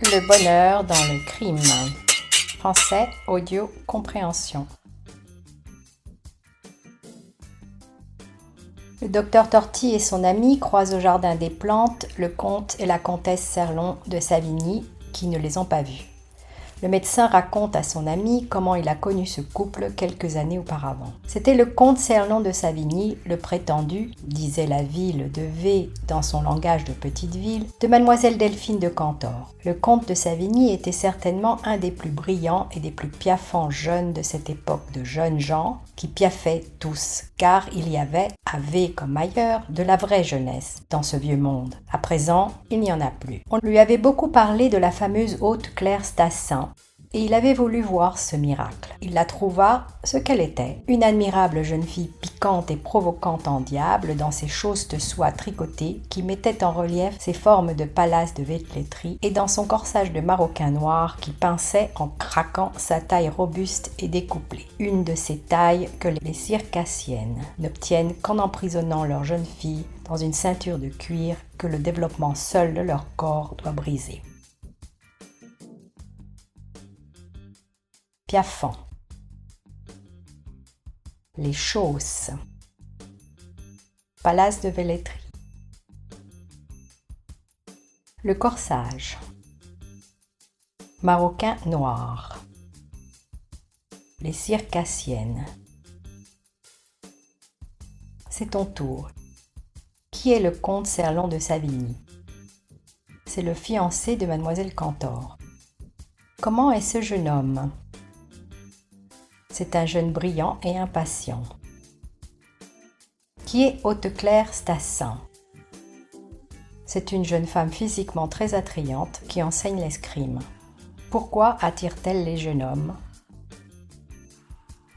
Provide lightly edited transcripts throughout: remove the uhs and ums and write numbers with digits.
Le bonheur dans le crime. Français, audio, compréhension. Le docteur Torti et son ami croisent au jardin des plantes le comte et la comtesse Serlon de Savigny qui ne les ont pas vus. Le médecin raconte à son ami comment il a connu ce couple quelques années auparavant. C'était le comte Serlon de Savigny, le prétendu, disait la ville de V dans son langage de petite ville, de mademoiselle Delphine de Cantor. Le comte de Savigny était certainement un des plus brillants et des plus piaffants jeunes de cette époque de jeunes gens qui piaffaient tous, car il y avait, à V comme ailleurs, de la vraie jeunesse dans ce vieux monde. À présent, il n'y en a plus. On lui avait beaucoup parlé de la fameuse haute Claire Stassin, et il avait voulu voir ce miracle. Il la trouva ce qu'elle était, une admirable jeune fille piquante et provocante en diable dans ses chausses de soie tricotées qui mettaient en relief ses formes de palace de Vetletri et dans son corsage de maroquin noir qui pinçait en craquant sa taille robuste et découplée. Une de ces tailles que les circassiennes n'obtiennent qu'en emprisonnant leur jeune fille dans une ceinture de cuir que le développement seul de leur corps doit briser. Piaffant. Les chausses. Palace de Velletri. Le corsage. Maroquin noir. Les circassiennes. C'est ton tour. Qui est le comte Serlon de Savigny? C'est le fiancé de mademoiselle Cantor. Comment est ce jeune homme? C'est un jeune brillant et impatient. Qui est Haute-Claire Stassin? C'est une jeune femme physiquement très attrayante qui enseigne l'escrime. Pourquoi attire-t-elle les jeunes hommes?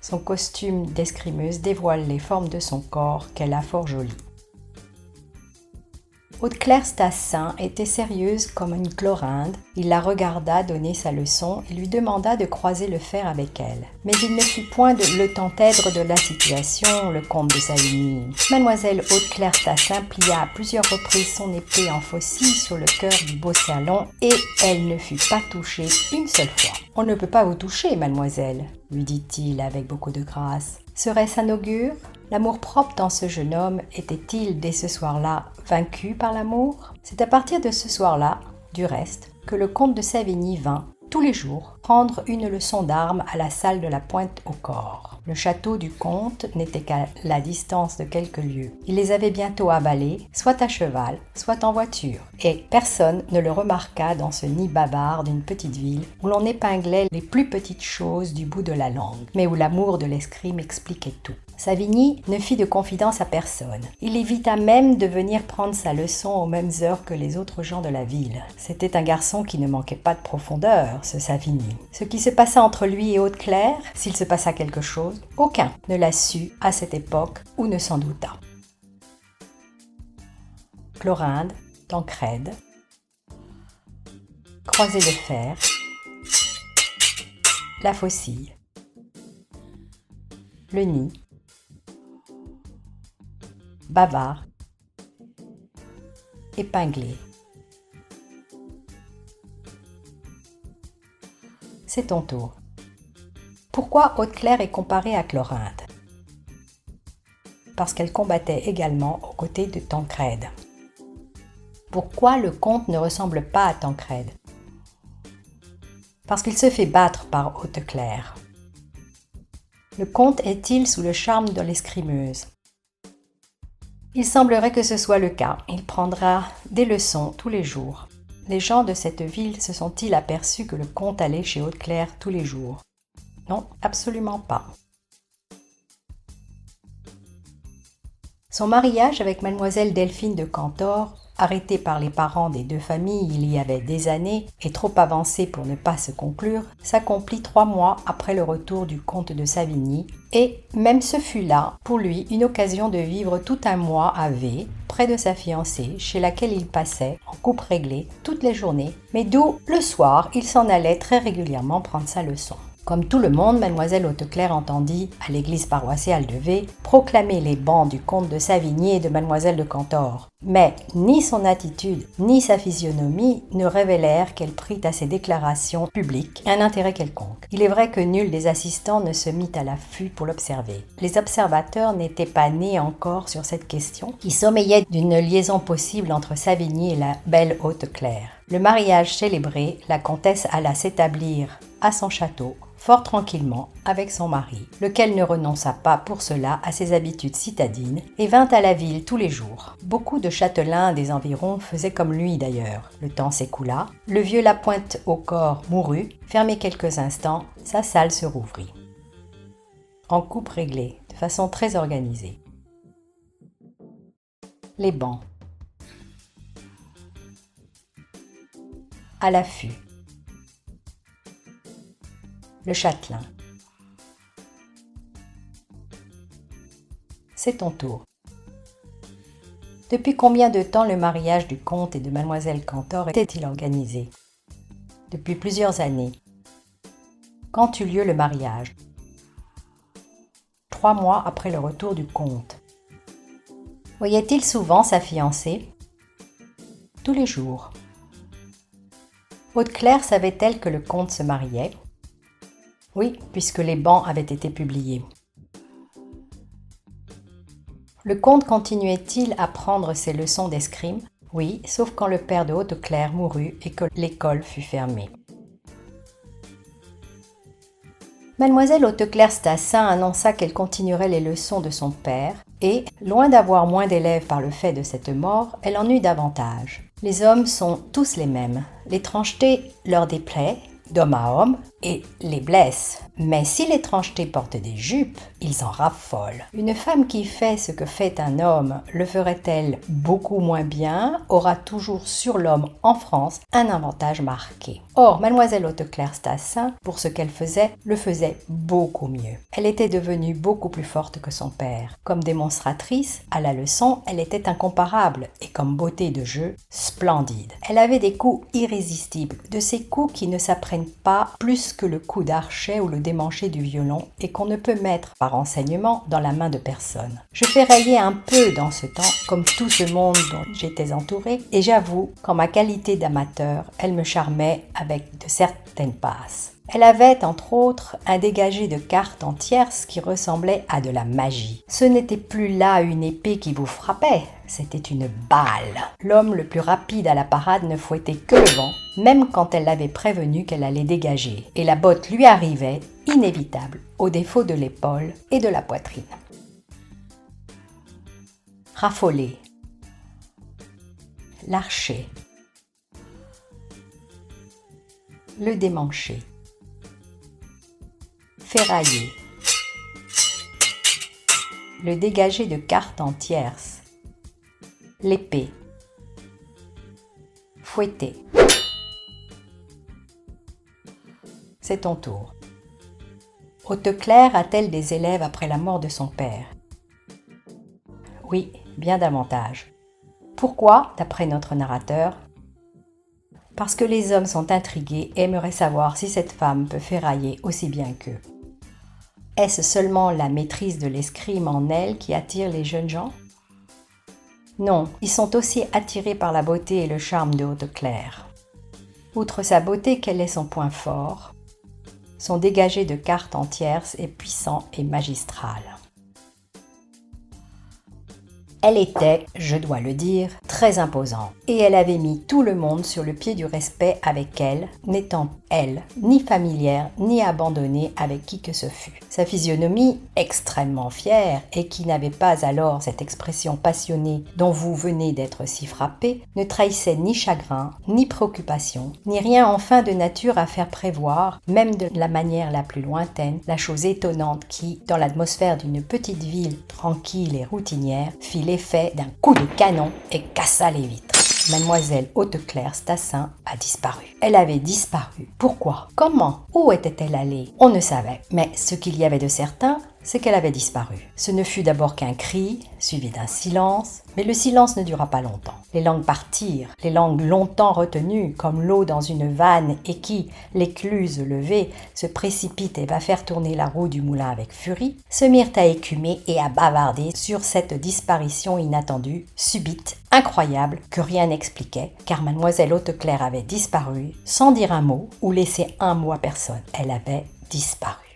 Son costume d'escrimeuse dévoile les formes de son corps qu'elle a fort jolies. Haute-Claire Stassin était sérieuse comme une chlorinde. Il la regarda donner sa leçon et lui demanda de croiser le fer avec elle. Mais il ne fut point le temps-être de la situation, le comte de Savigny. Mademoiselle Haute-Claire Stassin plia à plusieurs reprises son épée en faucille sur le cœur du beau Serlon et elle ne fut pas touchée une seule fois. « On ne peut pas vous toucher, mademoiselle, » lui dit-il avec beaucoup de grâce. Serait-ce un augure? L'amour-propre dans ce jeune homme était-il, dès ce soir-là, vaincu par l'amour? C'est à partir de ce soir-là, du reste, que le comte de Savigny vint, tous les jours, prendre une leçon d'armes à la salle de la Pointe-au-Corps. Le château du comte n'était qu'à la distance de quelques lieues. Il les avait bientôt avalés, soit à cheval, soit en voiture. Et personne ne le remarqua dans ce nid bavard d'une petite ville où l'on épinglait les plus petites choses du bout de la langue, mais où l'amour de l'escrime expliquait tout. Savigny ne fit de confidence à personne. Il évita même de venir prendre sa leçon aux mêmes heures que les autres gens de la ville. C'était un garçon qui ne manquait pas de profondeur, ce Savigny. Ce qui se passa entre lui et Haute-Claire, s'il se passa quelque chose, aucun ne l'a su à cette époque ou ne s'en douta. Chlorinde, Tancrède, croisé de fer, la faucille, le nid, bavard, épinglé. C'est ton tour. Pourquoi Haute-Claire est comparée à Chlorinde? Parce qu'elle combattait également aux côtés de Tancrède. Pourquoi le comte ne ressemble pas à Tancrède? Parce qu'il se fait battre par Haute-Claire. Le comte est-il sous le charme de l'escrimeuse? Il semblerait que ce soit le cas. Il prendra des leçons tous les jours. Les gens de cette ville se sont-ils aperçus que le comte allait chez Haute-Claire tous les jours? Non, absolument pas. Son mariage avec mademoiselle Delphine de Cantor, arrêté par les parents des deux familles il y avait des années et trop avancé pour ne pas se conclure, s'accomplit 3 mois après le retour du comte de Savigny et même ce fut là, pour lui, une occasion de vivre tout un mois à V, près de sa fiancée, chez laquelle il passait, en coupe réglée, toutes les journées, mais d'où, le soir, il s'en allait très régulièrement prendre sa leçon. Comme tout le monde, mademoiselle Hauteclair entendit, à l'église paroissiale de V, proclamer les bans du comte de Savigny et de mademoiselle de Cantor. Mais ni son attitude, ni sa physionomie ne révélèrent qu'elle prit à ces déclarations publiques un intérêt quelconque. Il est vrai que nul des assistants ne se mit à l'affût pour l'observer. Les observateurs n'étaient pas nés encore sur cette question, qui sommeillait d'une liaison possible entre Savigny et la belle Hauteclair. Le mariage célébré, la comtesse alla s'établir à son château, fort tranquillement, avec son mari, lequel ne renonça pas pour cela à ses habitudes citadines et vint à la ville tous les jours. Beaucoup de châtelains des environs faisaient comme lui d'ailleurs. Le temps s'écoula, le vieux Lapointe au corps mourut, fermé quelques instants, sa salle se rouvrit. En coupe réglée, de façon très organisée. Les bancs. À l'affût. Le châtelain. C'est ton tour. Depuis combien de temps le mariage du comte et de mademoiselle Cantor était-il organisé? Depuis plusieurs années. Quand eut lieu le mariage? 3 mois après le retour du comte. Voyait-il souvent sa fiancée? Tous les jours. Hauteclair savait-elle que le comte se mariait? Oui, puisque les bans avaient été publiés. Le comte continuait-il à prendre ses leçons d'escrime? Oui, sauf quand le père de Hauteclair mourut et que l'école fut fermée. Mademoiselle Hauteclair Stassin annonça qu'elle continuerait les leçons de son père et, loin d'avoir moins d'élèves par le fait de cette mort, elle en eut davantage. Les hommes sont tous les mêmes. L'étrangeté leur déplaît, d'homme à homme, et les blesse. Mais si l'étrangeté porte des jupes, ils en raffolent. Une femme qui fait ce que fait un homme le ferait-elle beaucoup moins bien, aura toujours sur l'homme en France un avantage marqué. Or, mademoiselle Hauteclair Stassin, pour ce qu'elle faisait, le faisait beaucoup mieux. Elle était devenue beaucoup plus forte que son père. Comme démonstratrice, à la leçon, elle était incomparable et comme beauté de jeu, splendide. Elle avait des coups irrésistibles, de ces coups qui ne s'apprennent pas plus que le coup d'archet ou le démanché du violon et qu'on ne peut mettre par enseignement dans la main de personne. Je ferraillais un peu dans ce temps, comme tout ce monde dont j'étais entourée, et j'avoue qu'en ma qualité d'amateur, elle me charmait avec de certaines passes. Elle avait, entre autres, un dégagé de cartes en tierce qui ressemblait à de la magie. Ce n'était plus là une épée qui vous frappait, c'était une balle. L'homme le plus rapide à la parade ne fouettait que le vent, même quand elle l'avait prévenu qu'elle allait dégager, et la botte lui arrivait, inévitable, au défaut de l'épaule et de la poitrine. Raffoler. L'archer. Le démancher. Ferrailler. Le dégagé de cartes en tierce. L'épée. Fouetter. C'est ton tour. Hauteclair a-t-elle des élèves après la mort de son père? Oui, bien davantage. Pourquoi, d'après notre narrateur? Parce que les hommes sont intrigués et aimeraient savoir si cette femme peut ferrailler aussi bien qu'eux. Est-ce seulement la maîtrise de l'escrime en elle qui attire les jeunes gens? Non, ils sont aussi attirés par la beauté et le charme de Hauteclair. Outre sa beauté, quel est son point fort? Son dégagé de cartes en tierce est puissant et magistral. Elle était, je dois le dire, très imposante, et elle avait mis tout le monde sur le pied du respect avec elle, n'étant, elle, ni familière, ni abandonnée avec qui que ce fût. Sa physionomie, extrêmement fière, et qui n'avait pas alors cette expression passionnée dont vous venez d'être si frappé, ne trahissait ni chagrin, ni préoccupation, ni rien enfin de nature à faire prévoir, même de la manière la plus lointaine, la chose étonnante qui, dans l'atmosphère d'une petite ville tranquille et routinière, fit l'effet d'un coup de canon et cassa les vitres. Mademoiselle Hauteclair Stassin a disparu. Elle avait disparu. Pourquoi? Comment? Où était-elle allée? On ne savait. Mais ce qu'il y avait de certain, c'est qu'elle avait disparu. Ce ne fut d'abord qu'un cri, suivi d'un silence, mais le silence ne dura pas longtemps. Les langues partirent, les langues longtemps retenues, comme l'eau dans une vanne et qui, l'écluse levée, se précipite et va faire tourner la roue du moulin avec furie, se mirent à écumer et à bavarder sur cette disparition inattendue, subite, incroyable, que rien n'expliquait, car mademoiselle Hauteclair avait disparu, sans dire un mot ou laisser un mot à personne. Elle avait disparu.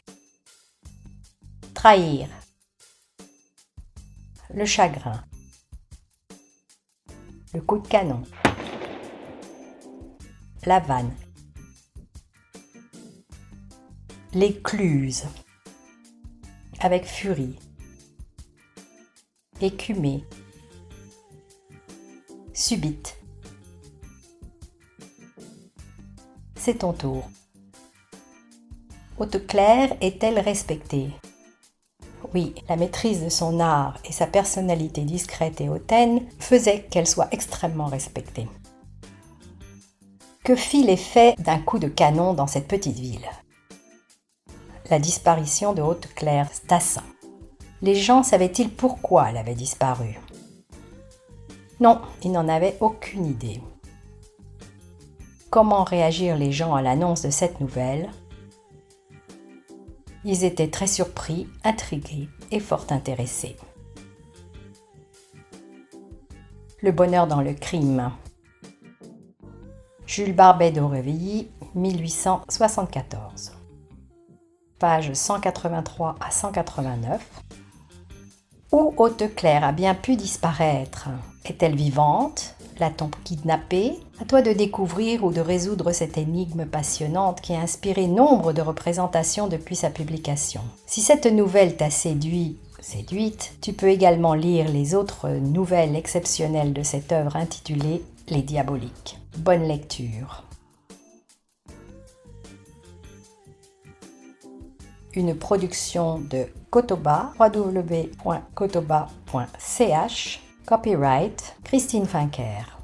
Trahir. Le chagrin. Le coup de canon. La vanne. L'écluse. Avec furie. Écumée. Subite. C'est ton tour. Hauteclair est-elle respectée ? Oui, la maîtrise de son art et sa personnalité discrète et hautaine faisaient qu'elle soit extrêmement respectée. Que fit l'effet d'un coup de canon dans cette petite ville ? La disparition de Hauteclair Stassin. Les gens savaient-ils pourquoi elle avait disparu ? Non, ils n'en avaient aucune idée. Comment réagirent les gens à l'annonce de cette nouvelle ? Ils étaient très surpris, intrigués et fort intéressés. Le bonheur dans le crime. Jules Barbet d'Aurevilly, 1874. Pages 183 à 189. Où Hauteclair a bien pu disparaître ? Est-elle vivante ? L'a-t-on kidnappée ? À toi de découvrir ou de résoudre cette énigme passionnante qui a inspiré nombre de représentations depuis sa publication. Si cette nouvelle t'a séduite, tu peux également lire les autres nouvelles exceptionnelles de cette œuvre intitulée « Les Diaboliques ». Bonne lecture. Une production de Kotoba, www.kotoba.ch. Copyright Christine Finker.